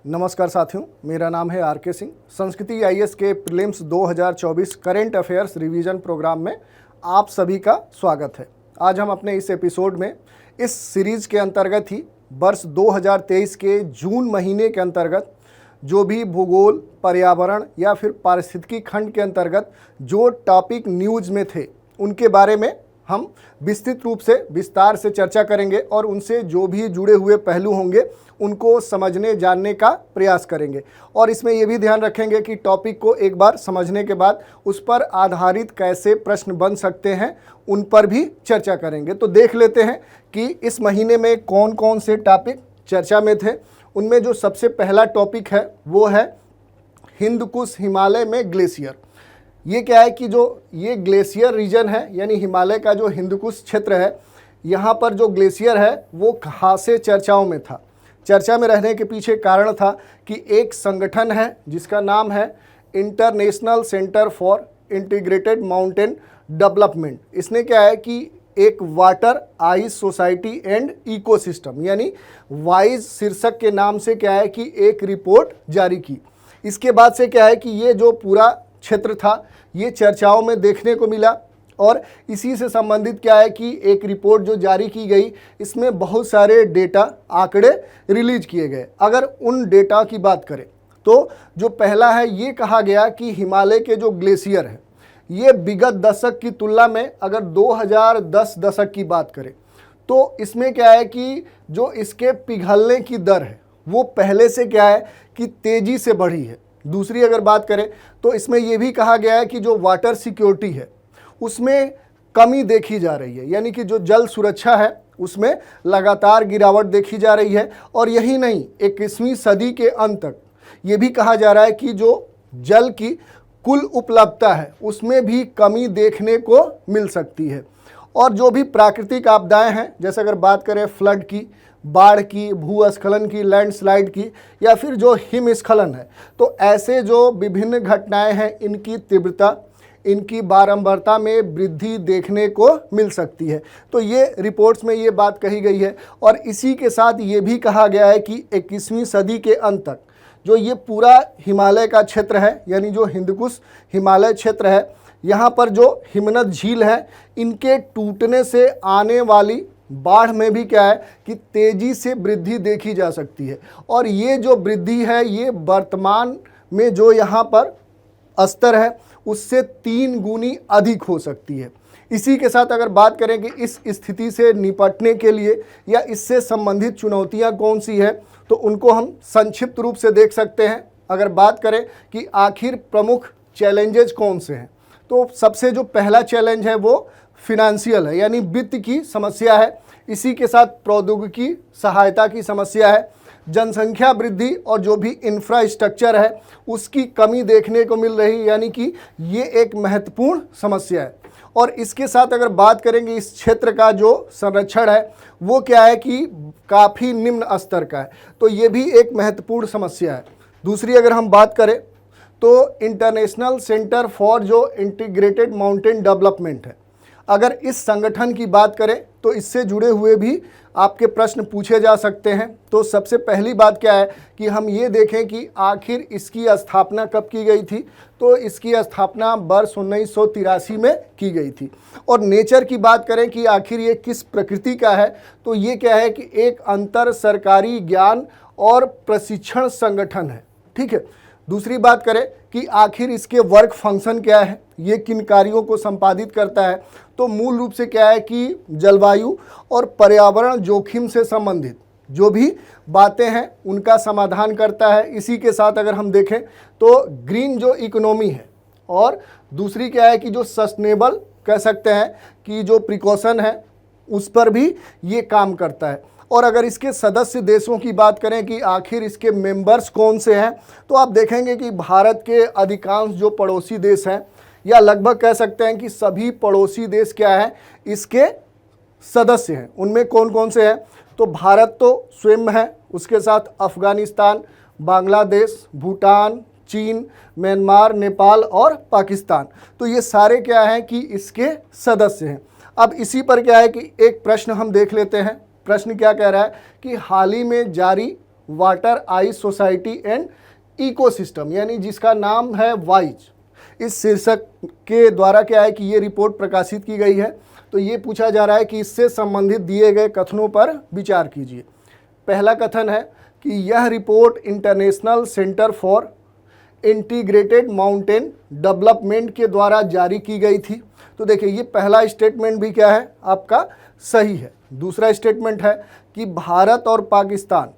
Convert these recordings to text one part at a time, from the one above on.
नमस्कार साथियों, मेरा नाम है आर.के. सिंह। संस्कृति आईएएस के prelims 2024 current affairs revision program में आप सभी का स्वागत है। आज हम अपने इस एपिसोड में इस सीरीज के अंतर्गत ही वर्ष 2023 के जून महीने के अंतर्गत जो भी भूगोल, पर्यावरण या फिर पारिस्थितिकी खंड के अंतर्गत जो टॉपिक न्यूज़ में थे उनके बारे में हम विस्तृत रूप से विस्तार से चर्चा करेंगे और उनसे जो भी जुड़े हुए पहलू होंगे उनको समझने जानने का प्रयास करेंगे। और इसमें ये भी ध्यान रखेंगे कि टॉपिक को एक बार समझने के बाद उस पर आधारित कैसे प्रश्न बन सकते हैं उन पर भी चर्चा करेंगे। तो देख लेते हैं कि इस महीने में कौन कौन से टॉपिक चर्चा में थे। उनमें जो सबसे पहला टॉपिक है वो है हिंद कुश हिमालय में ग्लेशियर। ये क्या है कि जो ये ग्लेशियर रीजन है यानी हिमालय का जो हिंद कुश क्षेत्र है, यहाँ पर जो ग्लेशियर है वो खासे चर्चाओं में था। चर्चा में रहने के पीछे कारण था कि एक संगठन है जिसका नाम है international centre for integrated mountain development. इसने क्या है कि एक water ice society and ecosystem यानी वाइज शीर्षक के नाम से क्या है कि एक रिपोर्ट जारी की। इसके बाद से क्या है कि ये जो पूरा क्षेत्र था ये चर्चाओं में देखने को मिला और इसी से संबंधित क्या है कि एक रिपोर्ट जो जारी की गई, इसमें बहुत सारे डेटा आंकड़े रिलीज किए गए। अगर उन डेटा की बात करें तो जो पहला है ये कहा गया कि हिमालय के जो ग्लेशियर है ये विगत दशक की तुलना में अगर 2010 दशक की बात करें तो इसमें क्या है कि जो इसके पिघलने की दर है वो पहले से क्या है कि तेज़ी से बढ़ी है। दूसरी अगर बात करें तो इसमें यह भी कहा गया है कि जो वाटर सिक्योरिटी है उसमें कमी देखी जा रही है, यानी कि जो जल सुरक्षा है उसमें लगातार गिरावट देखी जा रही है। और यही नहीं, 21वीं सदी के अंत तक ये भी कहा जा रहा है कि जो जल की कुल उपलब्धता है उसमें भी कमी देखने को मिल सकती है। और जो भी प्राकृतिक आपदाएं हैं, जैसे अगर बात करें फ्लड की, बाढ़ की, भूस्खलन की, लैंडस्लाइड की या फिर जो हिमस्खलन है, तो ऐसे जो विभिन्न घटनाएं हैं इनकी तीव्रता, इनकी बारंबारता में वृद्धि देखने को मिल सकती है। तो ये रिपोर्ट्स में ये बात कही गई है। और इसी के साथ ये भी कहा गया है कि 21वीं सदी के अंत तक जो ये पूरा हिमालय का क्षेत्र है यानी जो हिंदकुश हिमालय क्षेत्र है, यहाँ पर जो हिमनद झील है इनके टूटने से आने वाली बाढ़ में भी क्या है कि तेज़ी से वृद्धि देखी जा सकती है। और ये जो वृद्धि है ये वर्तमान में जो यहाँ पर स्तर है उससे 3 गुनी अधिक हो सकती है। इसी के साथ अगर बात करें कि इस स्थिति से निपटने के लिए या इससे संबंधित चुनौतियाँ कौन सी है तो उनको हम संक्षिप्त रूप से देख सकते हैं। अगर बात करें कि आखिर प्रमुख चैलेंजेस कौन से हैं तो सबसे जो पहला चैलेंज है वो फिनेंशियल है यानी वित्त की समस्या है। इसी के साथ प्रौद्योगिकी सहायता की समस्या है, जनसंख्या वृद्धि और जो भी इंफ्रास्ट्रक्चर है उसकी कमी देखने को मिल रही यानी कि ये एक महत्वपूर्ण समस्या है। और इसके साथ अगर बात करेंगे इस क्षेत्र का जो संरक्षण है वो क्या है कि काफ़ी निम्न स्तर का है, तो ये भी एक महत्वपूर्ण समस्या है। दूसरी अगर हम बात करें तो इंटरनेशनल सेंटर फॉर जो इंटीग्रेटेड माउंटेन डेवलपमेंट है, अगर इस संगठन की बात करें तो इससे जुड़े हुए भी आपके प्रश्न पूछे जा सकते हैं। तो सबसे पहली बात क्या है कि हम ये देखें कि आखिर इसकी स्थापना कब की गई थी, तो इसकी स्थापना वर्ष 1983 में की गई थी। और नेचर की बात करें कि आखिर ये किस प्रकृति का है तो ये क्या है कि एक अंतर सरकारी ज्ञान और प्रशिक्षण संगठन है। ठीक है। दूसरी बात करें कि आखिर इसके वर्क फंक्शन क्या है, ये किन कार्यों को संपादित करता है, तो मूल रूप से क्या है कि जलवायु और पर्यावरण जोखिम से संबंधित जो भी बातें हैं उनका समाधान करता है। इसी के साथ अगर हम देखें तो ग्रीन जो इकोनॉमी है और दूसरी क्या है कि जो सस्टेनेबल कह सकते हैं कि जो प्रिकॉशन है उस पर भी ये काम करता है। और अगर इसके सदस्य देशों की बात करें कि आखिर इसके मेंबर्स कौन से हैं तो आप देखेंगे कि भारत के अधिकांश जो पड़ोसी देश हैं या लगभग कह सकते हैं कि सभी पड़ोसी देश क्या है इसके सदस्य हैं। उनमें कौन कौन से हैं तो भारत तो स्वयं है, उसके साथ अफगानिस्तान, बांग्लादेश, भूटान, चीन, म्यांमार, नेपाल और पाकिस्तान। तो ये सारे क्या हैं कि इसके सदस्य हैं। अब इसी पर क्या है कि एक प्रश्न हम देख लेते हैं। प्रश्न क्या कह रहा है कि हाल ही में जारी water ice society and ecosystem, यानी जिसका नाम है वाइज। इस शीर्षक के द्वारा क्या है कि ये रिपोर्ट प्रकाशित की गई है। तो ये पूछा जा रहा है कि इससे संबंधित दिए गए कथनों पर विचार कीजिए। पहला कथन है कि यह report international centre for integrated mountain development के द्वारा जारी की गई थी। तो देखिए, ये पहला स्टेटमेंट भी क्या है आपका सही है। दूसरा स्टेटमेंट है कि भारत और Pakistan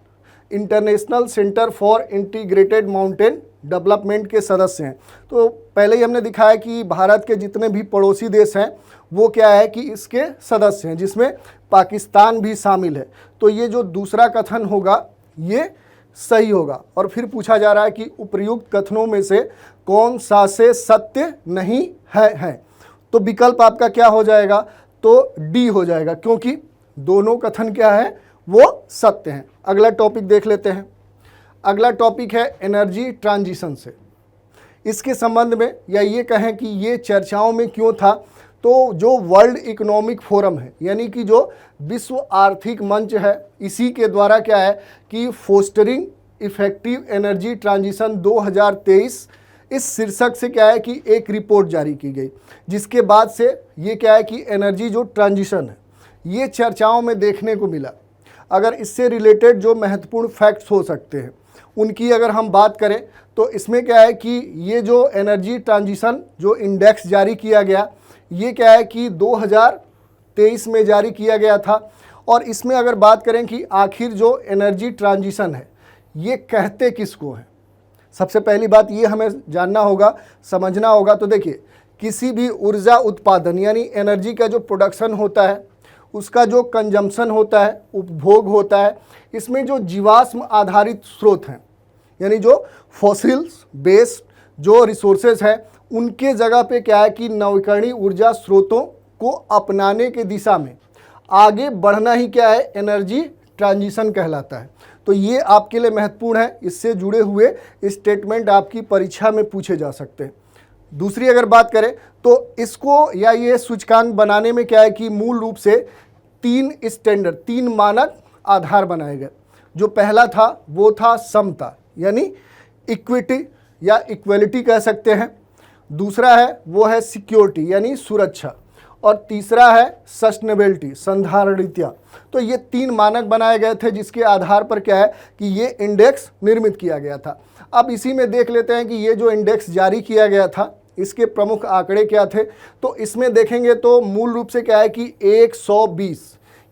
international centre for integrated mountain development के सदस्य हैं। तो पहले ही हमने दिखाया कि भारत के जितने भी पड़ोसी देश हैं वो क्या है कि इसके सदस्य हैं, जिसमें पाकिस्तान भी शामिल है। तो ये जो दूसरा कथन होगा ये सही होगा। और फिर पूछा जा रहा है कि उपर्युक्त कथनों में से कौन सा से सत्य नहीं है। तो विकल्प आपका क्या हो जाएगा, तो डी हो जाएगा, क्योंकि दोनों कथन क्या है वो सत्य हैं। अगला टॉपिक देख लेते हैं। अगला टॉपिक है एनर्जी ट्रांजिशन से। इसके संबंध में या ये कहें कि ये चर्चाओं में क्यों था, तो जो वर्ल्ड इकोनॉमिक फोरम है, यानी कि जो विश्व आर्थिक मंच है, इसी के द्वारा क्या है कि फोस्टरिंग इफेक्टिव एनर्जी ट्रांजिशन 2023 इस शीर्षक से क्या है कि एक रिपोर्ट जारी की गई, जिसके बाद से ये क्या है कि एनर्जी जो ट्रांजिशन है ये चर्चाओं में देखने को मिला। अगर इससे रिलेटेड जो महत्वपूर्ण फैक्ट्स हो सकते हैं उनकी अगर हम बात करें, तो इसमें क्या है कि ये जो एनर्जी ट्रांजिशन जो इंडेक्स जारी किया गया, ये क्या है कि 2023 में जारी किया गया था। और इसमें अगर बात करें कि आखिर जो एनर्जी ट्रांजिशन है ये कहते किसको हैं, सबसे पहली बात ये हमें जानना होगा, समझना होगा। तो देखिए, किसी भी ऊर्जा उत्पादन यानी एनर्जी का जो प्रोडक्शन होता है, उसका जो कंजम्पशन होता है, उपभोग होता है, इसमें जो जीवाश्म आधारित स्रोत हैं, यानी जो फॉसिल्स बेस्ड जो रिसोर्सेज हैं, उनके जगह पे क्या है कि नवीकरणीय ऊर्जा स्रोतों को अपनाने के दिशा में आगे बढ़ना ही क्या है, एनर्जी ट्रांजिशन कहलाता है। तो ये आपके लिए महत्वपूर्ण है। इससे जुड़े हुए स्टेटमेंट आपकी परीक्षा में पूछे जा सकते हैं। दूसरी अगर बात करें तो इसको या ये सूचकांक बनाने में क्या है कि मूल रूप से 3 मानक आधार बनाए गए। जो पहला था वो था समता, यानी इक्विटी या इक्वलिटी कह सकते हैं। दूसरा है वो है सिक्योरिटी यानी सुरक्षा, और तीसरा है सस्टेनेबिलिटी संधारणीयता। तो ये 3 मानक बनाए गए थे, जिसके आधार पर क्या है कि ये इंडेक्स निर्मित किया गया था। अब इसी में देख लेते हैं कि ये जो इंडेक्स जारी किया गया था इसके प्रमुख आंकड़े क्या थे। तो इसमें देखेंगे तो मूल रूप से क्या है कि 120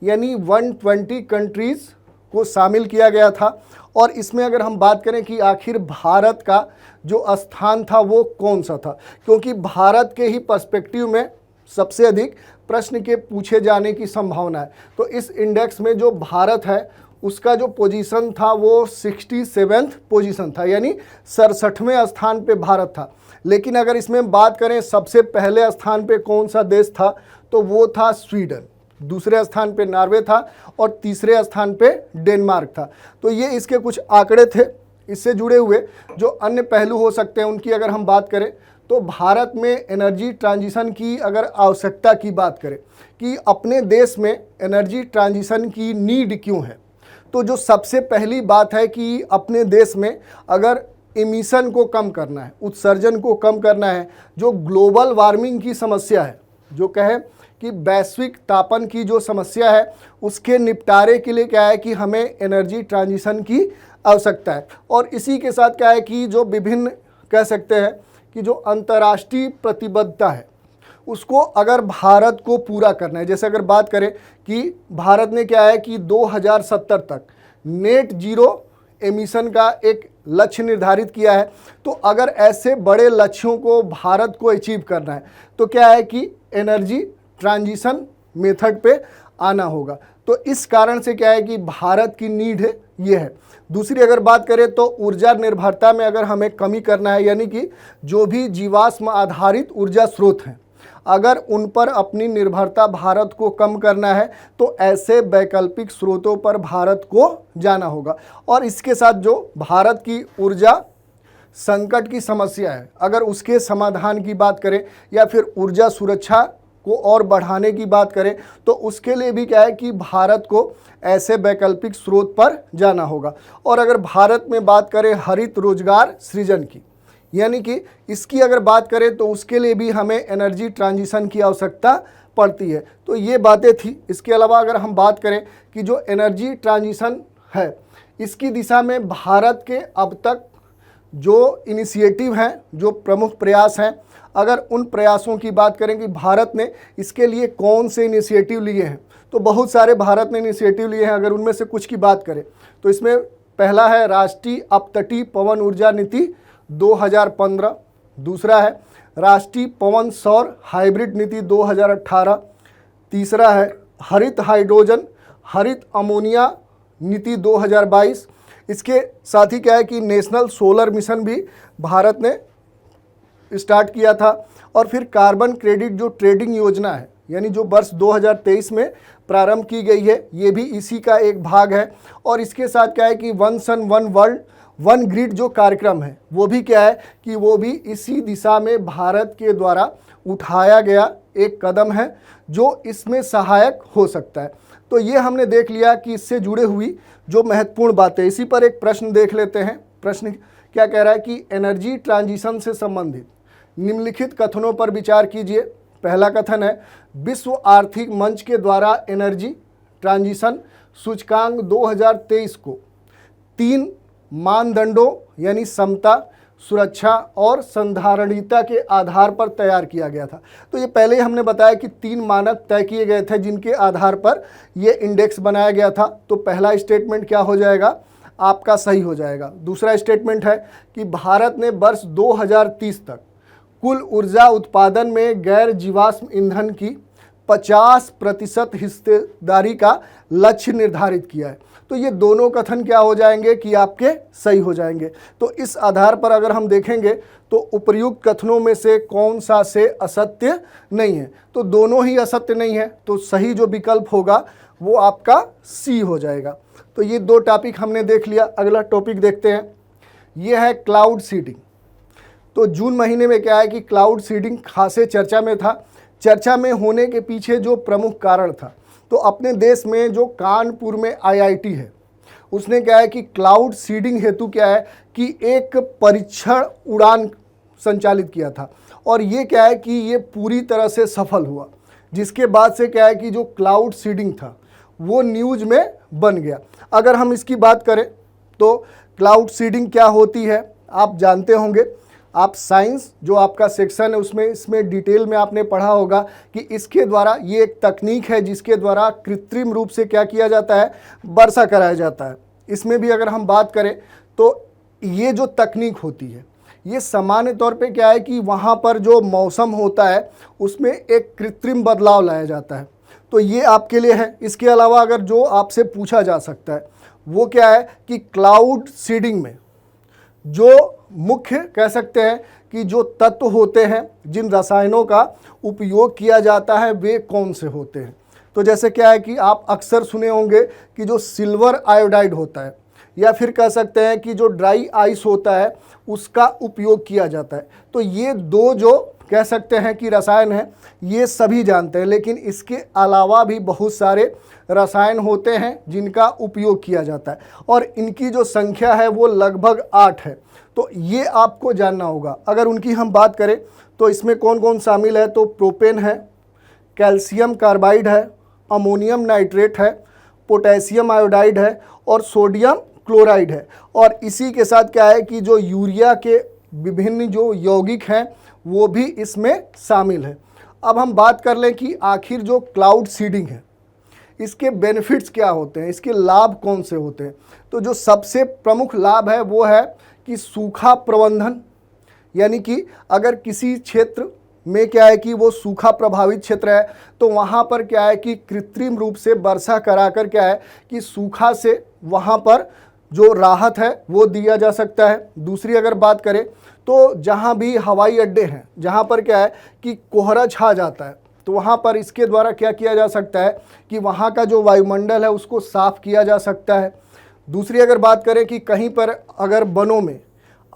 यानी 120 कंट्रीज़ को शामिल किया गया था। और इसमें अगर हम बात करें कि आखिर भारत का जो स्थान था वो कौन सा था, क्योंकि भारत के ही पर्सपेक्टिव में सबसे अधिक प्रश्न के पूछे जाने की संभावना है। तो इस इंडेक्स में जो भारत है उसका जो पोजीशन था वो 67th पोजीशन था, यानी 67वें स्थान पे भारत था। लेकिन अगर इसमें बात करें सबसे पहले स्थान पे कौन सा देश था, तो वो था स्वीडन, दूसरे स्थान पे नॉर्वे था और तीसरे स्थान पे डेनमार्क था। तो ये इसके कुछ आंकड़े थे। इससे जुड़े हुए जो अन्य पहलू हो सकते हैं उनकी अगर हम बात करें, तो भारत में एनर्जी ट्रांजिशन की अगर आवश्यकता की बात करें कि अपने देश में एनर्जी ट्रांजिशन की नीड क्यों है, तो जो सबसे पहली बात है कि अपने देश में अगर एमिशन को कम करना है, उत्सर्जन को कम करना है, जो ग्लोबल वार्मिंग की समस्या है, जो कहें कि वैश्विक तापन की जो समस्या है, उसके निपटारे के लिए क्या है कि हमें एनर्जी ट्रांजिशन की आवश्यकता है। और इसी के साथ क्या है कि जो विभिन्न कह सकते हैं कि जो अंतर्राष्ट्रीय प्रतिबद्धता है उसको अगर भारत को पूरा करना है, जैसे अगर बात करें कि भारत ने क्या है कि 2070 तक नेट जीरो एमिशन का एक लक्ष्य निर्धारित किया है। तो अगर ऐसे बड़े लक्ष्यों को भारत को अचीव करना है तो क्या है कि एनर्जी ट्रांजिशन मेथड पे आना होगा। तो इस कारण से क्या है कि भारत की नीड है ये है। दूसरी अगर बात करें तो ऊर्जा निर्भरता में अगर हमें कमी करना है, यानी कि जो भी जीवाश्म आधारित ऊर्जा स्रोत हैं अगर उन पर अपनी निर्भरता भारत को कम करना है तो ऐसे वैकल्पिक स्रोतों पर भारत को जाना होगा। और इसके साथ जो भारत की ऊर्जा संकट की समस्या है, अगर उसके समाधान की बात करें या फिर ऊर्जा सुरक्षा को और बढ़ाने की बात करें तो उसके लिए भी क्या है कि भारत को ऐसे वैकल्पिक स्रोत पर जाना होगा। और अगर भारत में बात करें हरित रोजगार सृजन की, यानी कि इसकी अगर बात करें तो उसके लिए भी हमें एनर्जी ट्रांजिशन की आवश्यकता पड़ती है। तो ये बातें थी। इसके अलावा अगर हम बात करें कि जो एनर्जी ट्रांजिशन है इसकी दिशा में भारत के अब तक जो इनिशिएटिव हैं, जो प्रमुख प्रयास हैं, अगर उन प्रयासों की बात करें कि भारत ने इसके लिए कौन से इनिशिएटिव लिए हैं, तो बहुत सारे भारत ने इनिशिएटिव लिए हैं। अगर उनमें से कुछ की बात करें तो इसमें पहला है राष्ट्रीय अपतटीय पवन ऊर्जा नीति 2015, दूसरा है राष्ट्रीय पवन सौर हाइब्रिड नीति 2018, तीसरा है हरित हाइड्रोजन हरित अमोनिया नीति 2022। इसके साथ ही क्या है कि नेशनल सोलर मिशन भी भारत ने स्टार्ट किया था। और फिर कार्बन क्रेडिट जो ट्रेडिंग योजना है, यानी जो वर्ष 2023 में प्रारंभ की गई है, ये भी इसी का एक भाग है। और इसके साथ क्या है कि one sun one world one grid जो कार्यक्रम है वो भी क्या है कि वो भी इसी दिशा में भारत के द्वारा उठाया गया एक कदम है जो इसमें सहायक हो सकता है। तो ये हमने देख लिया कि इससे जुड़े हुई जो महत्वपूर्ण बातें। इसी पर एक प्रश्न देख लेते हैं। प्रश्न क्या कह रहा है कि एनर्जी ट्रांजिशन से संबंधित निम्नलिखित कथनों पर विचार कीजिए। पहला कथन है विश्व आर्थिक मंच के द्वारा एनर्जी ट्रांजिशन सूचकांक 2023 को 3 मानदंडों यानी समता, सुरक्षा और संधारणीयता के आधार पर तैयार किया गया था। तो ये पहले ही हमने बताया कि 3 मानक तय किए गए थे जिनके आधार पर ये इंडेक्स बनाया गया था। तो पहला स्टेटमेंट क्या हो जाएगा, आपका सही हो जाएगा। दूसरा स्टेटमेंट है कि भारत ने वर्ष 2030 तक कुल ऊर्जा उत्पादन में गैर जीवाश्म ईंधन की 50% हिस्सेदारी का लक्ष्य निर्धारित किया है। तो ये दोनों कथन क्या हो जाएंगे कि आपके सही हो जाएंगे। तो इस आधार पर अगर हम देखेंगे तो उपर्युक्त कथनों में से कौन सा से असत्य नहीं है, तो दोनों ही असत्य नहीं है। तो सही जो विकल्प होगा वो आपका सी हो जाएगा। तो ये 2 टॉपिक हमने देख लिया। अगला टॉपिक देखते हैं, ये है क्लाउड सीडिंग। तो जून महीने में क्या है कि क्लाउड सीडिंग खासे चर्चा में था। चर्चा में होने के पीछे जो प्रमुख कारण था, तो अपने देश में जो कानपुर में आईआईटी है उसने क्या है कि क्लाउड सीडिंग हेतु क्या है कि एक परीक्षण उड़ान संचालित किया था। और ये क्या है कि ये पूरी तरह से सफल हुआ, जिसके बाद से क्या है कि जो क्लाउड सीडिंग था वो न्यूज़ में बन गया। अगर हम इसकी बात करें तो क्लाउड सीडिंग क्या होती है आप जानते होंगे। आप साइंस जो आपका सेक्शन है उसमें इसमें डिटेल में आपने पढ़ा होगा कि इसके द्वारा ये एक तकनीक है जिसके द्वारा कृत्रिम रूप से क्या किया जाता है, वर्षा कराया जाता है। इसमें भी अगर हम बात करें तो ये जो तकनीक होती है ये सामान्य तौर पे क्या है कि वहाँ पर जो मौसम होता है उसमें एक कृत्रिम बदलाव लाया जाता है। तो ये आपके लिए है। इसके अलावा अगर जो आपसे पूछा जा सकता है वो क्या है कि क्लाउड सीडिंग में जो मुख्य कह सकते हैं कि जो तत्व होते हैं, जिन रसायनों का उपयोग किया जाता है वे कौन से होते हैं। तो जैसे क्या है कि आप अक्सर सुने होंगे कि जो सिल्वर आयोडाइड होता है या फिर कह सकते हैं कि जो ड्राई आइस होता है उसका उपयोग किया जाता है। तो ये 2 जो कह सकते हैं कि रसायन हैं ये सभी जानते हैं, लेकिन इसके अलावा भी बहुत सारे रसायन होते हैं जिनका उपयोग किया जाता है और इनकी जो संख्या है वो लगभग 8 है। तो ये आपको जानना होगा। अगर उनकी हम बात करें तो इसमें कौन कौन शामिल है, तो प्रोपेन है, कैल्शियम कार्बाइड है, अमोनियम नाइट्रेट है, पोटेशियम आयोडाइड है और सोडियम क्लोराइड है। और इसी के साथ क्या है कि जो यूरिया के विभिन्न जो यौगिक हैं वो भी इसमें शामिल है। अब हम बात कर लें कि आखिर जो क्लाउड सीडिंग है इसके बेनिफिट्स क्या होते हैं, इसके लाभ कौन से होते हैं। तो जो सबसे प्रमुख लाभ है वो है कि सूखा प्रबंधन, यानी कि अगर किसी क्षेत्र में क्या है कि वो सूखा प्रभावित क्षेत्र है तो वहाँ पर क्या है कि कृत्रिम रूप से वर्षा कराकर क्या है कि सूखा से वहाँ पर जो राहत है वो दिया जा सकता है। दूसरी अगर बात करें तो जहाँ भी हवाई अड्डे हैं जहाँ पर क्या है कि कोहरा छा जाता है तो वहाँ पर इसके द्वारा क्या किया जा सकता है कि वहाँ का जो वायुमंडल है उसको साफ किया जा सकता है। दूसरी अगर बात करें कि कहीं पर अगर वनों में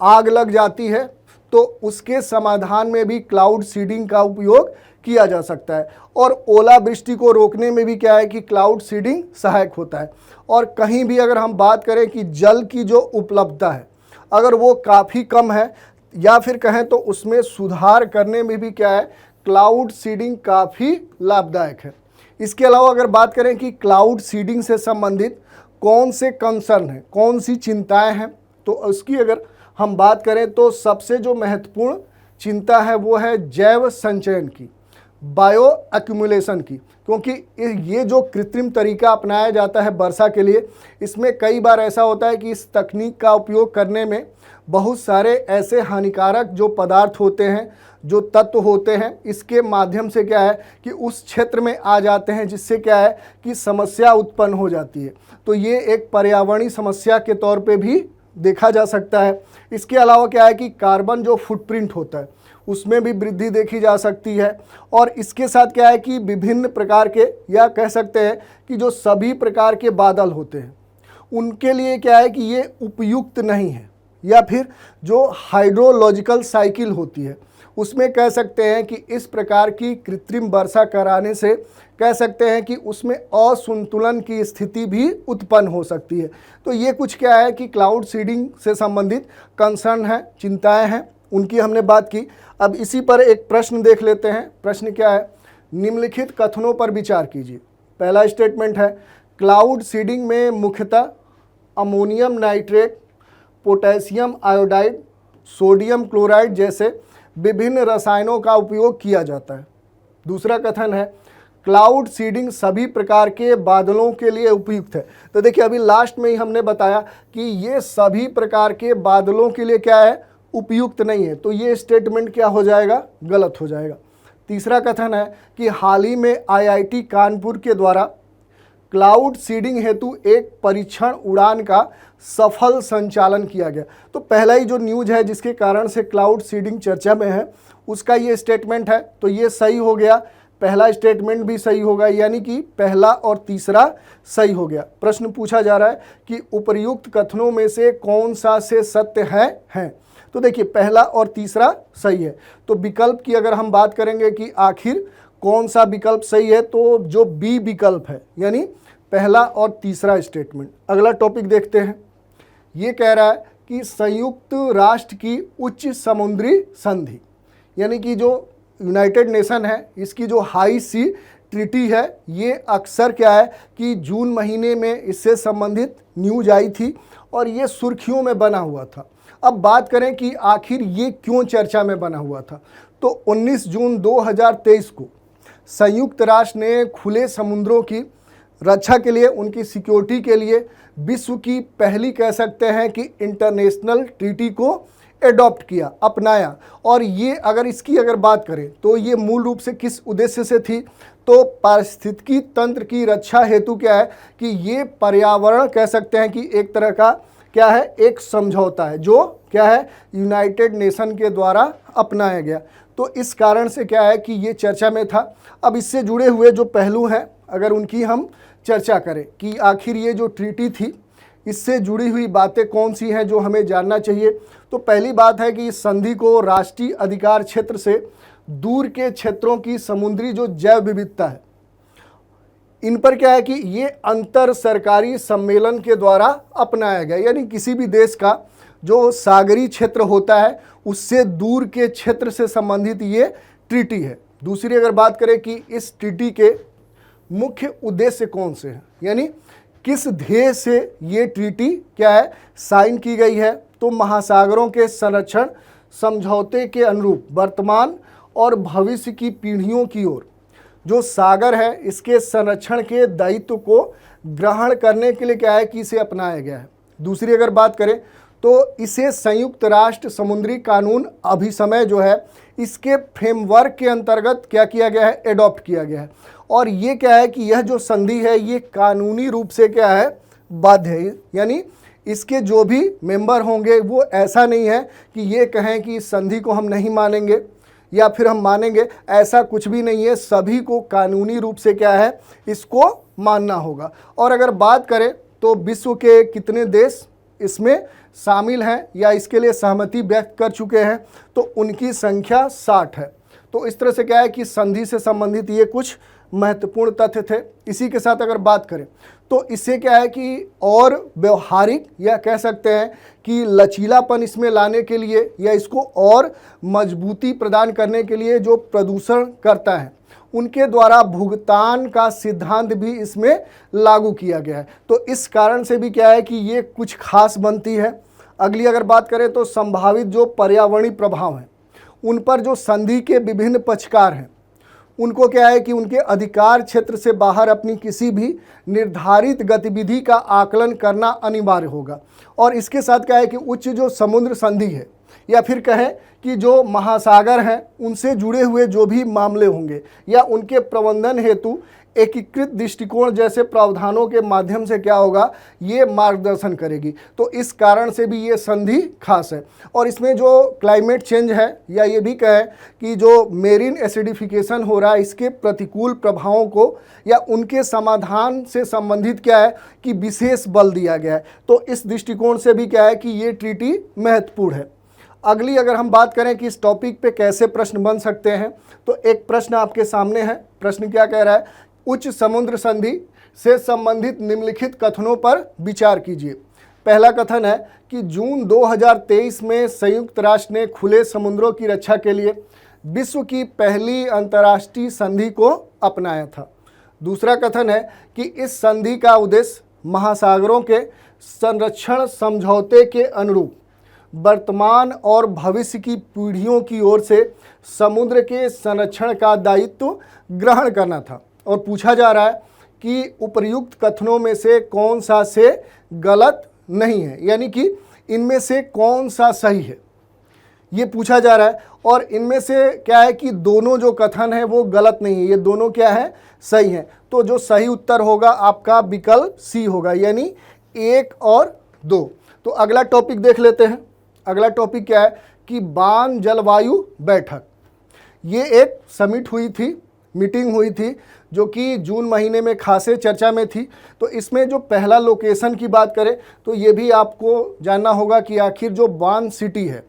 आग लग जाती है तो उसके समाधान में भी क्लाउड सीडिंग का उपयोग किया जा सकता है। और ओलावृष्टि को रोकने में भी क्या है कि क्लाउड सीडिंग सहायक होता है। और कहीं भी अगर हम बात करें कि जल की जो उपलब्धता है अगर वो काफ़ी कम है या फिर कहें तो उसमें सुधार करने में भी क्या है क्लाउड सीडिंग काफ़ी लाभदायक है। इसके अलावा अगर बात करें कि क्लाउड सीडिंग से संबंधित कौन से कंसर्न हैं, कौन सी चिंताएं हैं, तो उसकी अगर हम बात करें तो सबसे जो महत्वपूर्ण चिंता है वो है जैव संचयन की, बायो एक्यूमुलेशन की। क्योंकि ये जो कृत्रिम तरीका अपनाया जाता है वर्षा के लिए, इसमें कई बार ऐसा होता है कि इस तकनीक का उपयोग करने में बहुत सारे ऐसे हानिकारक जो पदार्थ होते हैं, जो तत्व होते हैं, इसके माध्यम से क्या है कि उस क्षेत्र में आ जाते हैं, जिससे क्या है कि समस्या उत्पन्न हो जाती है। तो ये एक पर्यावरणीय समस्या के तौर पे भी देखा जा सकता है। इसके अलावा क्या है कि कार्बन जो फुटप्रिंट होता है उसमें भी वृद्धि देखी जा सकती है। और इसके साथ क्या है कि विभिन्न प्रकार के या कह सकते हैं कि जो सभी प्रकार के बादल होते हैं उनके लिए क्या है कि ये उपयुक्त नहीं है, या फिर जो हाइड्रोलॉजिकल साइकिल होती है उसमें कह सकते हैं कि इस प्रकार की कृत्रिम वर्षा कराने से कह सकते हैं कि उसमें असंतुलन की स्थिति भी उत्पन्न हो सकती है। तो ये कुछ क्या है कि क्लाउड सीडिंग से संबंधित कंसर्न है, चिंताएं हैं, उनकी हमने बात की। अब इसी पर एक प्रश्न देख लेते हैं। प्रश्न क्या है, निम्नलिखित कथनों पर विचार कीजिए। पहला स्टेटमेंट है क्लाउड सीडिंग में मुख्यतः ammonium nitrate, potassium iodide, sodium chloride जैसे विभिन्न रसायनों का उपयोग किया जाता है। दूसरा कथन है क्लाउड सीडिंग सभी प्रकार के बादलों के लिए उपयुक्त है। तो देखिए अभी लास्ट में ही हमने बताया कि ये सभी प्रकार के बादलों के लिए क्या है उपयुक्त नहीं है, तो ये स्टेटमेंट क्या हो जाएगा, गलत हो जाएगा। तीसरा कथन है कि हाल ही में आईआईटी कानपुर के द्वारा क्लाउड सीडिंग हेतु एक परीक्षण उड़ान का सफल संचालन किया गया। तो पहला ही जो न्यूज है जिसके कारण से क्लाउड सीडिंग चर्चा में है उसका ये स्टेटमेंट है, तो ये सही हो गया। पहला स्टेटमेंट भी सही होगा, यानी कि पहला और तीसरा सही हो गया। प्रश्न पूछा जा रहा है कि उपर्युक्त कथनों में से कौन सा से सत्य है। तो देखिए पहला और तीसरा सही है। तो विकल्प की अगर हम बात करेंगे कि आखिर कौन सा विकल्प सही है, तो जो बी विकल्प है, यानी पहला और तीसरा स्टेटमेंट। अगला टॉपिक देखते हैं। ये कह रहा है कि संयुक्त राष्ट्र की उच्च समुद्री संधि, यानी कि जो यूनाइटेड नेशन है इसकी जो हाई सी ट्रीटी है, ये अक्सर क्या है कि जून महीने में इससे संबंधित न्यूज आई थी और ये सुर्खियों में बना हुआ था। अब बात करें कि आखिर ये क्यों चर्चा में बना हुआ था, तो 19 जून 2023 को संयुक्त राष्ट्र ने खुले समुद्रों की रक्षा के लिए, उनकी सिक्योरिटी के लिए विश्व की पहली कह सकते हैं कि इंटरनेशनल ट्रीटी को एडॉप्ट किया, अपनाया। और ये अगर इसकी अगर बात करें तो ये मूल रूप से किस उद्देश्य से थी, तो पारिस्थितिकी तंत्र की रक्षा हेतु क्या है कि ये पर्यावरण कह सकते हैं कि एक तरह का क्या है, एक समझौता है जो क्या है यूनाइटेड नेशन के द्वारा अपनाया गया। तो इस कारण से क्या है कि ये चर्चा में था। अब इससे जुड़े हुए जो पहलू हैं अगर उनकी हम चर्चा करें कि आखिर ये जो ट्रीटी थी इससे जुड़ी हुई बातें कौन सी हैं जो हमें जानना चाहिए, तो पहली बात है कि इस संधि को राष्ट्रीय अधिकार क्षेत्र से दूर के क्षेत्रों की समुद्री जो जैव विविधता है इन पर क्या है कि ये अंतर सरकारी सम्मेलन के द्वारा अपनाया गया, यानी किसी भी देश का जो सागरी क्षेत्र होता है उससे दूर के क्षेत्र से संबंधित ये ट्रीटी है। दूसरी अगर बात करें कि इस ट्रीटी के मुख्य उद्देश्य कौन से हैं, यानी किस ध्येय से ये ट्रीटी क्या है साइन की गई है, तो महासागरों के संरक्षण समझौते के अनुरूप वर्तमान और भविष्य की पीढ़ियों की ओर जो सागर है इसके संरक्षण के दायित्व को ग्रहण करने के लिए क्या है कि इसे अपनाया गया है। दूसरी अगर बात करें तो इसे संयुक्त राष्ट्र समुद्री कानून अभिसमय जो है इसके फ्रेमवर्क के अंतर्गत क्या किया गया है, एडॉप्ट किया गया है। और ये क्या है कि यह जो संधि है ये कानूनी रूप से क्या है बाध्य है, यानी इसके जो भी मेंबर होंगे वो ऐसा नहीं है कि ये कहें कि इस संधि को हम नहीं मानेंगे या फिर हम मानेंगे, ऐसा कुछ भी नहीं है। सभी को कानूनी रूप से क्या है, इसको मानना होगा। और अगर बात करें तो विश्व के कितने देश इसमें शामिल हैं या इसके लिए सहमति व्यक्त कर चुके हैं, तो उनकी संख्या 60 है। तो इस तरह से क्या है कि संधि से संबंधित ये कुछ महत्वपूर्ण तथ्य थे। इसी के साथ अगर बात करें तो इससे क्या है कि और व्यवहारिक या कह सकते हैं कि लचीलापन इसमें लाने के लिए या इसको और मजबूती प्रदान करने के लिए जो प्रदूषण करता है उनके द्वारा भुगतान का सिद्धांत भी इसमें लागू किया गया है। तो इस कारण से भी क्या है कि ये कुछ खास बनती है। अगली अगर बात करें तो संभावित जो पर्यावरणीय प्रभाव हैं उन पर जो संधि के विभिन्न पक्षकार हैं उनको क्या है कि उनके अधिकार क्षेत्र से बाहर अपनी किसी भी निर्धारित गतिविधि का आकलन करना अनिवार्य होगा। और इसके साथ क्या है कि उच्च जो समुद्र संधि है या फिर कहें कि जो महासागर हैं उनसे जुड़े हुए जो भी मामले होंगे या उनके प्रबंधन हेतु एकीकृत दृष्टिकोण जैसे प्रावधानों के माध्यम से क्या होगा, ये मार्गदर्शन करेगी। तो इस कारण से भी ये संधि खास है। और इसमें जो क्लाइमेट चेंज है या ये भी कहें कि जो मेरीन एसिडिफिकेशन हो रहा है इसके प्रतिकूल प्रभावों को या उनके समाधान से संबंधित क्या है कि विशेष बल दिया गया है। तो इस दृष्टिकोण से भी क्या है कि ये ट्रीटी महत्वपूर्ण है। अगली अगर हम बात करें कि इस टॉपिक पे कैसे प्रश्न बन सकते हैं, तो एक प्रश्न आपके सामने है। प्रश्न क्या कह रहा है, उच्च समुद्र संधि से संबंधित निम्नलिखित कथनों पर विचार कीजिए। पहला कथन है कि जून 2023 में संयुक्त राष्ट्र ने खुले समुद्रों की रक्षा के लिए विश्व की पहली अंतर्राष्ट्रीय संधि को अपनाया था। दूसरा कथन है कि इस संधि का उद्देश्य महासागरों के संरक्षण समझौते के अनुरूप वर्तमान और भविष्य की पीढ़ियों की ओर से समुद्र के संरक्षण का दायित्व ग्रहण करना था। और पूछा जा रहा है कि उपर्युक्त कथनों में से कौन सा से गलत नहीं है, यानी कि इनमें से कौन सा सही है, ये पूछा जा रहा है। और इनमें से क्या है कि दोनों जो कथन है वो गलत नहीं है, ये दोनों क्या है, सही है। तो जो सही उत्तर होगा आपका विकल्प सी होगा, यानी 1 और 2। तो अगला टॉपिक देख लेते हैं। अगला टॉपिक क्या है कि बान जलवायु बैठक। ये एक समिट हुई थी, मीटिंग हुई थी जो कि जून महीने में खासे चर्चा में थी। तो इसमें जो पहला लोकेशन की बात करें तो ये भी आपको जानना होगा कि आखिर जो बान सिटी है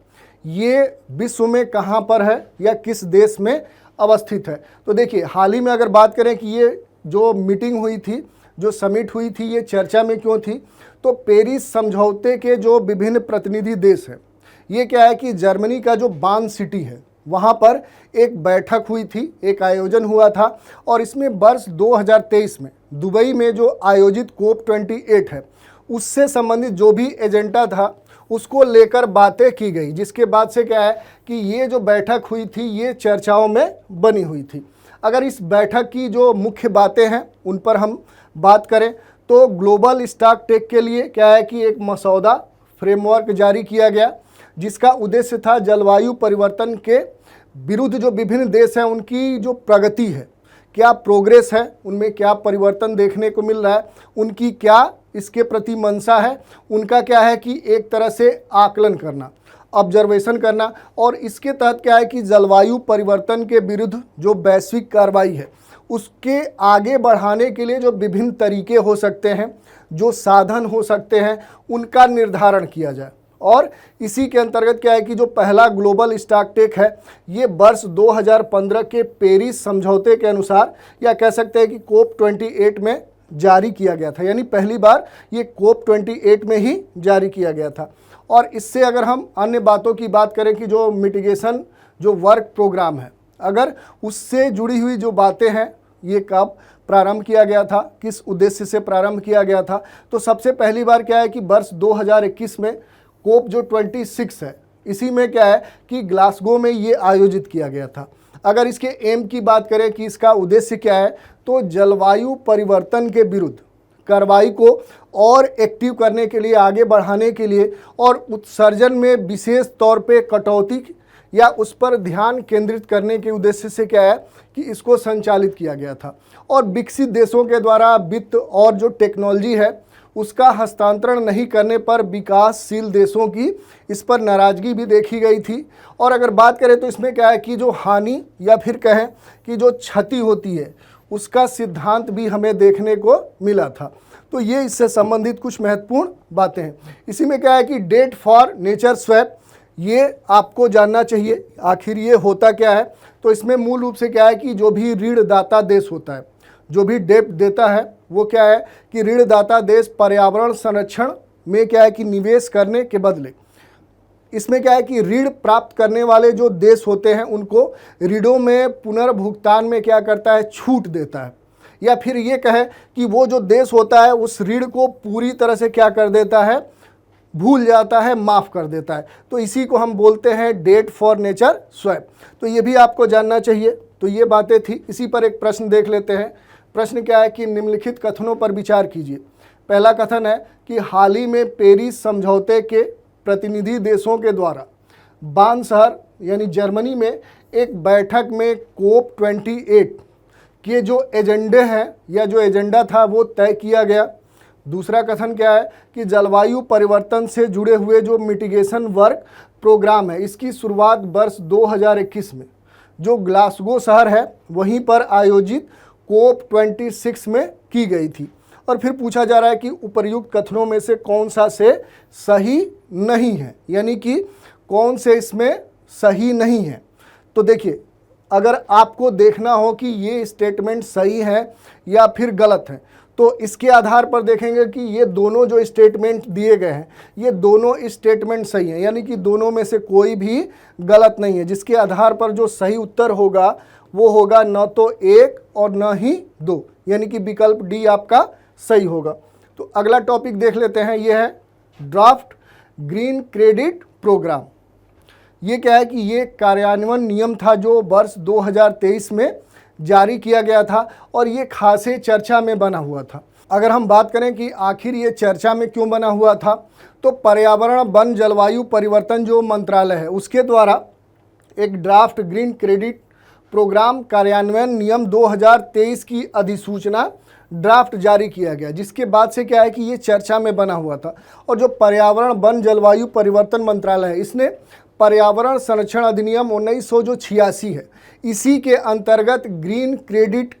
ये विश्व में कहाँ पर है या किस देश में अवस्थित है। तो देखिए हाल ही में अगर बात करें कि ये जो मीटिंग हुई थी, जो समिट हुई थी, ये चर्चा में क्यों थी, तो पेरिस समझौते के जो विभिन्न प्रतिनिधि देश हैं, ये क्या है कि जर्मनी का जो बान सिटी है वहाँ पर एक बैठक हुई थी, एक आयोजन हुआ था। और इसमें वर्ष 2023 में दुबई में जो आयोजित COP28 है उससे संबंधित जो भी एजेंडा था उसको लेकर बातें की गई, जिसके बाद से क्या है कि ये जो बैठक हुई थी ये चर्चाओं में बनी हुई थी। अगर इस बैठक की जो मुख्य बातें हैं उन पर हम बात करें तो ग्लोबल स्टॉक टेक के लिए क्या है कि एक मसौदा फ्रेमवर्क जारी किया गया जिसका उद्देश्य था जलवायु परिवर्तन के विरुद्ध जो विभिन्न देश हैं उनकी जो प्रगति है, क्या प्रोग्रेस है, उनमें क्या परिवर्तन देखने को मिल रहा है, उनकी क्या इसके प्रति मंशा है, उनका क्या है कि एक तरह से आकलन करना, ऑब्जर्वेशन करना। और इसके तहत क्या है कि जलवायु परिवर्तन के विरुद्ध जो वैश्विक कार्रवाई है उसके आगे बढ़ाने के लिए जो विभिन्न तरीके हो सकते हैं, जो साधन हो सकते हैं, उनका निर्धारण किया जाए। और इसी के अंतर्गत क्या है कि जो पहला ग्लोबल स्टॉक टेक है ये वर्ष 2015 के पेरिस समझौते के अनुसार या कह सकते हैं कि COP28 में जारी किया गया था, यानी पहली बार ये COP28 में ही जारी किया गया था। और इससे अगर हम अन्य बातों की बात करें कि जो मिटिगेशन जो वर्क प्रोग्राम है, अगर उससे जुड़ी हुई जो बातें हैं ये कब प्रारंभ किया गया था, किस उद्देश्य से प्रारंभ किया गया था, तो सबसे पहली बार क्या है कि वर्ष 2021 में COP जो 26 है इसी में क्या है कि ग्लासगो में ये आयोजित किया गया था। अगर इसके एम की बात करें कि इसका उद्देश्य क्या है, तो जलवायु परिवर्तन के विरुद्ध कार्रवाई को और एक्टिव करने के लिए, आगे बढ़ाने के लिए और उत्सर्जन में विशेष तौर पे कटौती या उस पर ध्यान केंद्रित करने के उद्देश्य से क्या है कि इसको संचालित किया गया था। और विकसित देशों के द्वारा वित्त और जो टेक्नोलॉजी है उसका हस्तांतरण नहीं करने पर विकासशील देशों की इस पर नाराज़गी भी देखी गई थी। और अगर बात करें तो इसमें क्या है कि जो हानि या फिर कहें कि जो क्षति होती है उसका सिद्धांत भी हमें देखने को मिला था। तो ये इससे संबंधित कुछ महत्वपूर्ण बातें हैं। इसी में क्या है कि डेट फॉर नेचर स्वैप, ये आपको जानना चाहिए आखिर ये होता क्या है। तो इसमें मूल रूप से क्या है कि जो भी ऋणदाता देश होता है, जो भी डेट देता है, वो क्या है कि ऋणदाता देश पर्यावरण संरक्षण में क्या है कि निवेश करने के बदले, इसमें क्या है कि ऋण प्राप्त करने वाले जो देश होते हैं उनको ऋणों में पुनर्भुगतान में क्या करता है, छूट देता है। या फिर ये कहे कि वो जो देश होता है उस ऋण को पूरी तरह से क्या कर देता है, भूल जाता है, माफ़ कर देता है। तो इसी को हम बोलते हैं डेट फॉर नेचर स्वैप। तो ये भी आपको जानना चाहिए। तो ये बातें थी। इसी पर एक प्रश्न देख लेते हैं। प्रश्न क्या है कि निम्नलिखित कथनों पर विचार कीजिए। पहला कथन है कि हाल ही में पेरिस समझौते के प्रतिनिधि देशों के द्वारा बान शहर यानी जर्मनी में एक बैठक में कोप 28 के जो एजेंडे हैं या जो एजेंडा था वो तय किया गया। दूसरा कथन क्या है कि जलवायु परिवर्तन से जुड़े हुए जो मिटिगेशन वर्क प्रोग्राम है, इसकी शुरुआत वर्ष 2021 में जो ग्लासगो शहर है वहीं पर आयोजित कोप 26 में की गई थी। और फिर पूछा जा रहा है कि उपर्युक्त कथनों में से कौन सा से सही नहीं है, यानी कि कौन से इसमें सही नहीं है। तो देखिए, अगर आपको देखना हो कि ये स्टेटमेंट सही है या फिर गलत है, तो इसके आधार पर देखेंगे कि ये दोनों जो स्टेटमेंट दिए गए हैं ये दोनों स्टेटमेंट सही हैं, यानी कि दोनों में से कोई भी गलत नहीं है। जिसके आधार पर जो सही उत्तर होगा वो होगा न तो 1 और न ही 2, यानी कि विकल्प डी आपका सही होगा। तो अगला टॉपिक देख लेते हैं। ये है ड्राफ्ट ग्रीन क्रेडिट प्रोग्राम। ये क्या है कि ये कार्यान्वयन नियम था जो वर्ष 2023 में जारी किया गया था और ये खासे चर्चा में बना हुआ था। अगर हम बात करें कि आखिर ये चर्चा में क्यों बना हुआ था, तो पर्यावरण वन जलवायु परिवर्तन जो मंत्रालय है उसके द्वारा एक ड्राफ्ट ग्रीन क्रेडिट प्रोग्राम कार्यान्वयन नियम 2023 की अधिसूचना ड्राफ्ट जारी किया गया, जिसके बाद से क्या है कि ये चर्चा में बना हुआ था। और जो पर्यावरण वन जलवायु परिवर्तन मंत्रालय है इसने पर्यावरण संरक्षण अधिनियम 1986 है, इसी के अंतर्गत ग्रीन क्रेडिट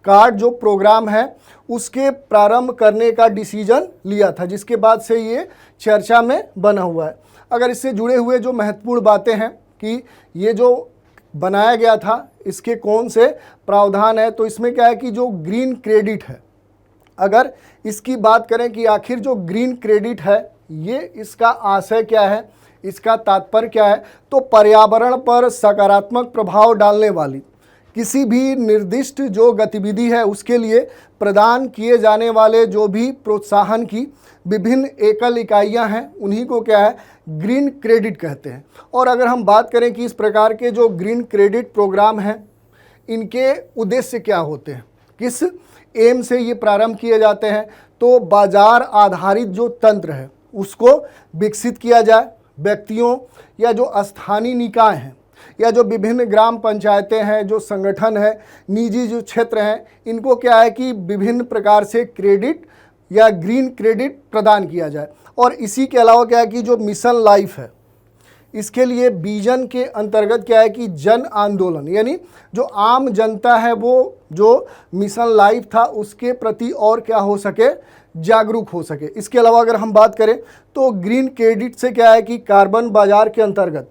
कार्ड जो प्रोग्राम है उसके प्रारंभ करने का डिसीजन लिया था, जिसके बाद से ये चर्चा में बना हुआ है। अगर इससे जुड़े हुए जो महत्वपूर्ण बातें हैं कि ये जो बनाया गया था इसके कौन से प्रावधान है, तो इसमें क्या है कि जो ग्रीन क्रेडिट है, अगर इसकी बात करें कि आखिर जो ग्रीन क्रेडिट है ये इसका आशय क्या है, इसका तात्पर्य क्या है, तो पर्यावरण पर सकारात्मक प्रभाव डालने वाली किसी भी निर्दिष्ट जो गतिविधि है उसके लिए प्रदान किए जाने वाले जो भी प्रोत्साहन की विभिन्न एकल इकाइयां हैं उन्हीं को क्या है, ग्रीन क्रेडिट कहते हैं। और अगर हम बात करें कि इस प्रकार के जो ग्रीन क्रेडिट प्रोग्राम हैं इनके उद्देश्य क्या होते हैं, किस एम से ये प्रारंभ किए जाते हैं, तो बाजार आधारित जो तंत्र है उसको विकसित किया जाए। व्यक्तियों या जो स्थानीय निकाय हैं या जो विभिन्न ग्राम पंचायतें हैं, जो संगठन है, निजी जो क्षेत्र हैं, इनको क्या है कि विभिन्न प्रकार से क्रेडिट या ग्रीन क्रेडिट प्रदान किया जाए। और इसी के अलावा क्या है कि जो मिशन लाइफ है इसके लिए विजन के अंतर्गत क्या है कि जन आंदोलन, यानी जो आम जनता है वो जो मिशन लाइफ था उसके प्रति और क्या हो सके, जागरूक हो सके। इसके अलावा अगर हम बात करें तो ग्रीन क्रेडिट से क्या है कि कार्बन बाजार के अंतर्गत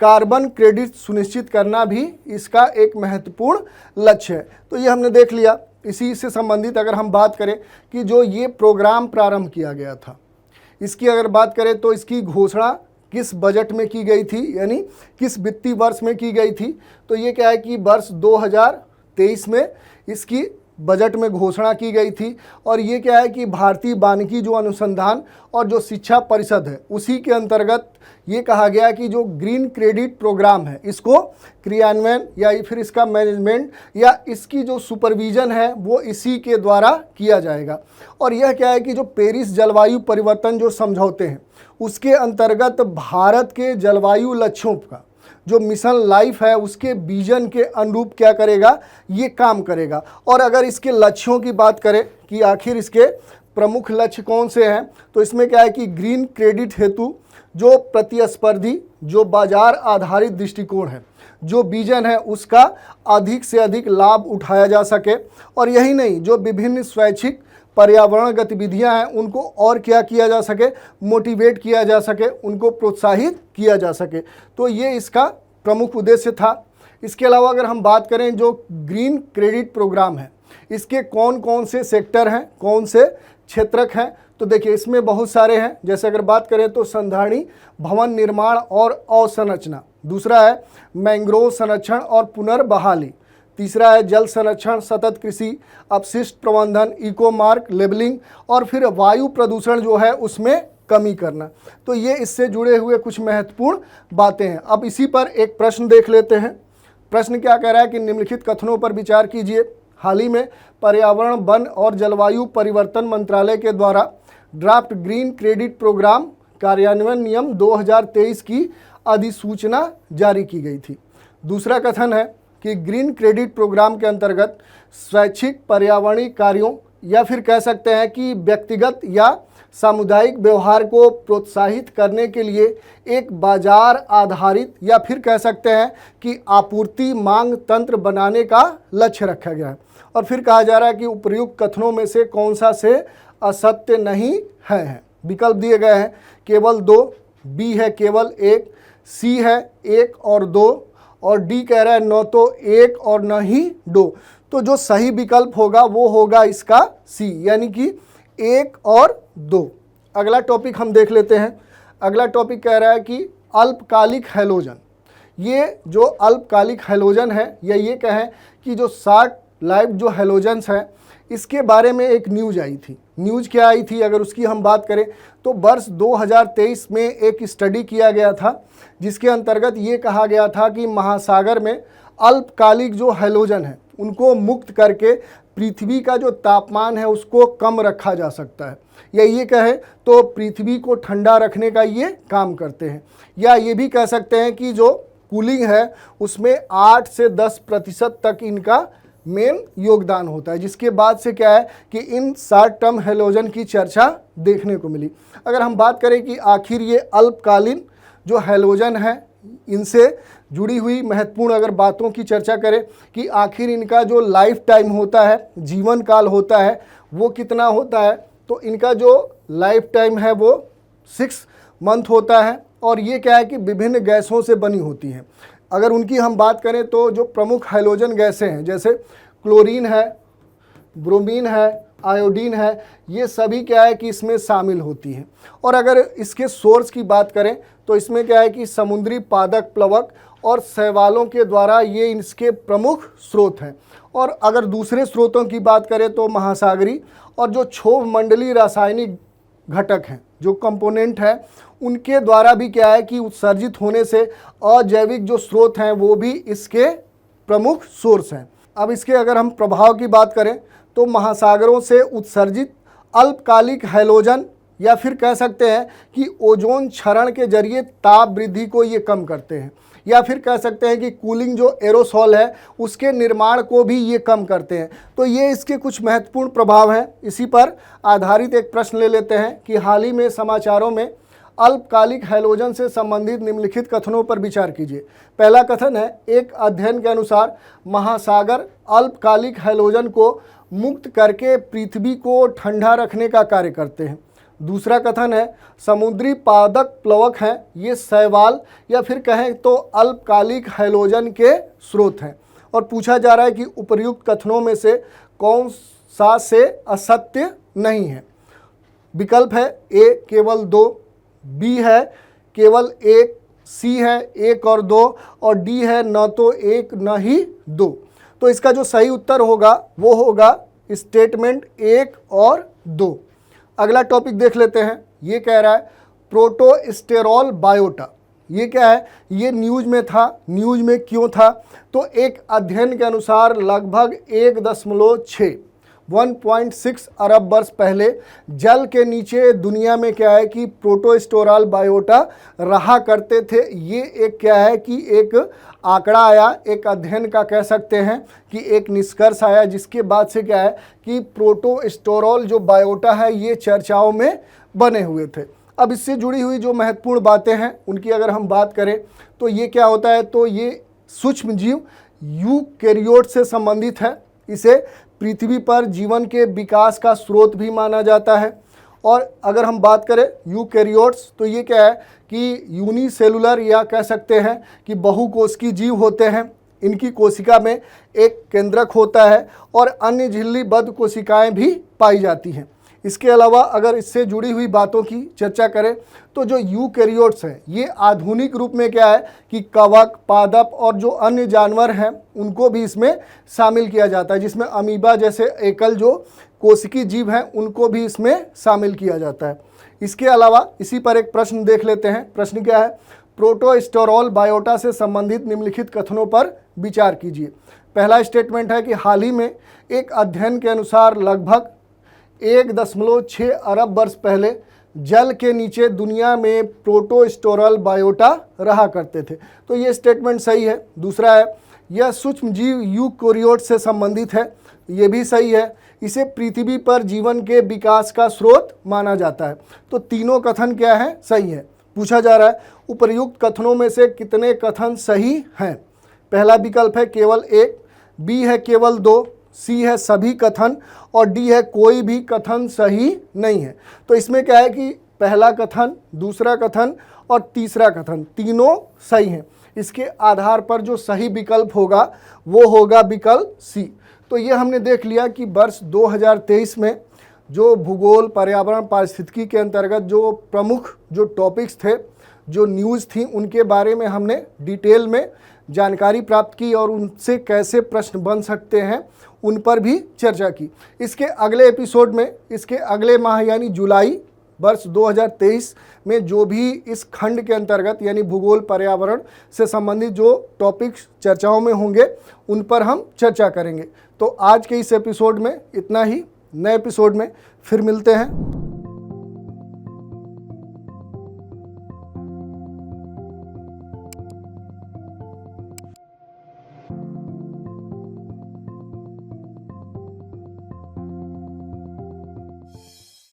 कार्बन क्रेडिट सुनिश्चित करना भी इसका एक महत्वपूर्ण लक्ष्य है। तो ये हमने देख लिया। इसी से संबंधित अगर हम बात करें कि जो ये प्रोग्राम प्रारंभ किया गया था, इसकी अगर बात करें तो इसकी घोषणा किस बजट में की गई थी, यानी किस वित्तीय वर्ष में की गई थी, तो ये क्या है कि वर्ष 2023 में इसकी बजट में घोषणा की गई थी। और ये क्या है कि भारतीय वानिकी जो अनुसंधान और जो शिक्षा परिषद है उसी के अंतर्गत ये कहा गया कि जो ग्रीन क्रेडिट प्रोग्राम है इसको क्रियान्वयन या फिर इसका मैनेजमेंट या इसकी जो सुपरविजन है वो इसी के द्वारा किया जाएगा। और यह क्या है कि जो पेरिस जलवायु परिवर्तन जो समझौते हैं उसके अंतर्गत भारत के जलवायु लक्ष्यों का जो मिशन लाइफ है उसके विजन के अनुरूप क्या करेगा, ये काम करेगा। और अगर इसके लक्ष्यों की बात करें कि आखिर इसके प्रमुख लक्ष्य कौन से हैं, तो इसमें क्या है कि ग्रीन क्रेडिट हेतु जो प्रतिस्पर्धी, जो बाजार आधारित दृष्टिकोण है, जो विजन है, उसका अधिक से अधिक लाभ उठाया जा सके। और यही नहीं, जो विभिन्न स्वैच्छिक पर्यावरण गतिविधियां हैं उनको और क्या किया जा सके, मोटिवेट किया जा सके, उनको प्रोत्साहित किया जा सके। तो ये इसका प्रमुख उद्देश्य था। इसके अलावा अगर हम बात करें जो ग्रीन क्रेडिट प्रोग्राम है, इसके कौन कौन से सेक्टर हैं, कौन से क्षेत्रक हैं, तो देखिए इसमें बहुत सारे हैं। जैसे अगर बात करें तो संधारणी भवन निर्माण और अवसंरचना, दूसरा है मैंग्रोव संरक्षण और पुनर्बहाली, तीसरा है जल संरक्षण, सतत कृषि, अपशिष्ट प्रबंधन, इको मार्क लेबलिंग, और फिर वायु प्रदूषण जो है उसमें कमी करना। तो ये इससे जुड़े हुए कुछ महत्वपूर्ण बातें हैं। अब इसी पर एक प्रश्न देख लेते हैं। प्रश्न क्या कह रहा है कि निम्नलिखित कथनों पर विचार कीजिए। हाल ही में पर्यावरण, वन और जलवायु परिवर्तन मंत्रालय के द्वारा ड्राफ्ट ग्रीन क्रेडिट प्रोग्राम कार्यान्वयन नियम 2023 की अधिसूचना जारी की गई थी। दूसरा कथन है कि ग्रीन क्रेडिट प्रोग्राम के अंतर्गत स्वैच्छिक पर्यावरणीय कार्यों या फिर कह सकते हैं कि व्यक्तिगत या सामुदायिक व्यवहार को प्रोत्साहित करने के लिए एक बाजार आधारित या फिर कह सकते हैं कि आपूर्ति मांग तंत्र बनाने का लक्ष्य रखा गया है। और फिर कहा जा रहा है कि उपर्युक्त कथनों में से कौन सा से असत्य नहीं है। विकल्प दिए गए हैं केवल 2, बी है केवल 1, सी है 1 और 2, और डी कह रहा है न तो 1 और न ही 2। तो जो सही विकल्प होगा वो होगा इसका सी, यानी कि 1 और 2। अगला टॉपिक हम देख लेते हैं। अगला टॉपिक कह रहा है कि अल्पकालिक हैलोजन। ये जो अल्पकालिक हैलोजन है, या ये कहें कि जो शॉर्ट लाइफ जो हैलोजन्स हैं, इसके बारे में एक न्यूज़ आई थी। न्यूज़ क्या आई थी अगर उसकी हम बात करें तो वर्ष 2023 में एक स्टडी किया गया था, जिसके अंतर्गत ये कहा गया था कि महासागर में अल्पकालिक जो हैलोजन है उनको मुक्त करके पृथ्वी का जो तापमान है उसको कम रखा जा सकता है, या ये कहें तो पृथ्वी को ठंडा रखने का ये काम करते हैं। या ये भी कह सकते हैं कि जो कूलिंग है उसमें 8 से 10% तक इनका मेन योगदान होता है, जिसके बाद से क्या है कि इन शॉर्ट टर्म हैलोजन की चर्चा देखने को मिली। अगर हम बात करें कि आखिर ये अल्पकालीन जो हैलोजन है, इनसे जुड़ी हुई महत्वपूर्ण अगर बातों की चर्चा करें कि आखिर इनका जो लाइफ टाइम होता है, जीवन काल होता है, वो कितना होता है, तो इनका जो लाइफ टाइम है वो 6 मंथ होता है। और ये क्या है कि विभिन्न गैसों से बनी होती हैं। अगर उनकी हम बात करें तो जो प्रमुख हैलोजन गैसें हैं जैसे क्लोरीन है, ब्रोमीन है, आयोडीन है, ये सभी क्या है कि इसमें शामिल होती हैं। और अगर इसके सोर्स की बात करें तो इसमें क्या है कि समुद्री पादप प्लवक और शैवालों के द्वारा ये इसके प्रमुख स्रोत हैं। और अगर दूसरे स्रोतों की बात करें तो महासागरी और जो क्षोभ मंडलीय रासायनिक घटक हैं, जो कंपोनेंट है, उनके द्वारा भी क्या है कि उत्सर्जित होने से अजैविक जो स्रोत हैं वो भी इसके प्रमुख सोर्स हैं। अब इसके अगर हम प्रभाव की बात करें तो महासागरों से उत्सर्जित अल्पकालिक हैलोजन या फिर कह सकते हैं कि ओजोन क्षरण के जरिए ताप वृद्धि को ये कम करते हैं, या फिर कह सकते हैं कि कूलिंग जो एरोसॉल है उसके निर्माण को भी ये कम करते हैं। तो ये इसके कुछ महत्वपूर्ण प्रभाव हैं। इसी पर आधारित एक प्रश्न ले लेते हैं कि हाल ही में समाचारों में अल्पकालिक हैलोजन से संबंधित निम्नलिखित कथनों पर विचार कीजिए। पहला कथन है, एक अध्ययन के अनुसार महासागर अल्पकालिक हैलोजन को मुक्त करके पृथ्वी को ठंडा रखने का कार्य करते हैं। दूसरा कथन है, समुद्री पादप प्लवक हैं, ये शैवाल या फिर कहें तो अल्पकालिक हैलोजन के स्रोत हैं। और पूछा जा रहा है कि उपर्युक्त कथनों में से कौन सा से असत्य नहीं है। विकल्प है ए केवल 2, बी है केवल 1, सी है 1 और 2, और डी है न तो 1 न ही 2। तो इसका जो सही उत्तर होगा वो होगा स्टेटमेंट 1 और 2। अगला टॉपिक देख लेते हैं। ये कह रहा है प्रोटोस्टेरॉल बायोटा। ये क्या है, ये न्यूज़ में था। न्यूज़ में क्यों था, तो एक अध्ययन के अनुसार लगभग 1.6 1.6 अरब वर्ष पहले जल के नीचे दुनिया में क्या है कि प्रोटोस्टोरल बायोटा रहा करते थे। ये एक क्या है कि एक आंकड़ा आया, एक अध्ययन का कह सकते हैं कि एक निष्कर्ष आया, जिसके बाद से क्या है कि प्रोटोस्टोरल जो बायोटा है ये चर्चाओं में बने हुए थे। अब इससे जुड़ी हुई जो महत्वपूर्ण बातें हैं उनकी अगर हम बात करें तो ये क्या होता है, तो ये सूक्ष्म जीव यूकैरियोट से संबंधित है। इसे पृथ्वी पर जीवन के विकास का स्रोत भी माना जाता है। और अगर हम बात करें यूकैरियोट्स तो ये क्या है कि यूनिसेलुलर या कह सकते हैं कि बहुकोशिकीय जीव होते हैं। इनकी कोशिका में एक केंद्रक होता है और अन्य झिल्लीबद्ध कोशिकाएं भी पाई जाती हैं। इसके अलावा अगर इससे जुड़ी हुई बातों की चर्चा करें तो जो यूकैरियोट्स हैं ये आधुनिक रूप में क्या है कि कवक, पादप और जो अन्य जानवर हैं उनको भी इसमें शामिल किया जाता है, जिसमें अमीबा जैसे एकल जो कोशिकीय जीव हैं उनको भी इसमें शामिल किया जाता है। इसके अलावा इसी पर एक प्रश्न देख लेते हैं। प्रश्न क्या है, प्रोटोस्टोरल बायोटा से संबंधित निम्नलिखित कथनों पर विचार कीजिए। पहला स्टेटमेंट है कि हाल ही में एक अध्ययन के अनुसार लगभग 1.6 अरब वर्ष पहले जल के नीचे दुनिया में प्रोटोस्टोरल बायोटा रहा करते थे। तो ये स्टेटमेंट सही है। दूसरा है, यह सूक्ष्म जीव यूकैरियोट से संबंधित है। ये भी सही है। इसे पृथ्वी पर जीवन के विकास का स्रोत माना जाता है। तो तीनों कथन क्या है, सही है। पूछा जा रहा है उपर्युक्त कथनों में से कितने कथन सही हैं। पहला विकल्प है केवल 1, बी है केवल 2, सी है सभी कथन और डी है कोई भी कथन सही नहीं है। तो इसमें क्या है कि पहला कथन, दूसरा कथन और तीसरा कथन तीनों सही हैं। इसके आधार पर जो सही विकल्प होगा वो होगा विकल्प सी। तो ये हमने देख लिया कि वर्ष 2023 में जो भूगोल, पर्यावरण, पारिस्थितिकी के अंतर्गत जो प्रमुख जो टॉपिक्स थे, जो न्यूज़ थी, उनके बारे में हमने डिटेल में जानकारी प्राप्त की और उनसे कैसे प्रश्न बन सकते हैं उन पर भी चर्चा की। इसके अगले एपिसोड में, इसके अगले माह यानी जुलाई वर्ष 2023 में जो भी इस खंड के अंतर्गत यानी भूगोल, पर्यावरण से संबंधित जो टॉपिक्स चर्चाओं में होंगे उन पर हम चर्चा करेंगे। तो आज के इस एपिसोड में इतना ही। नए एपिसोड में फिर मिलते हैं।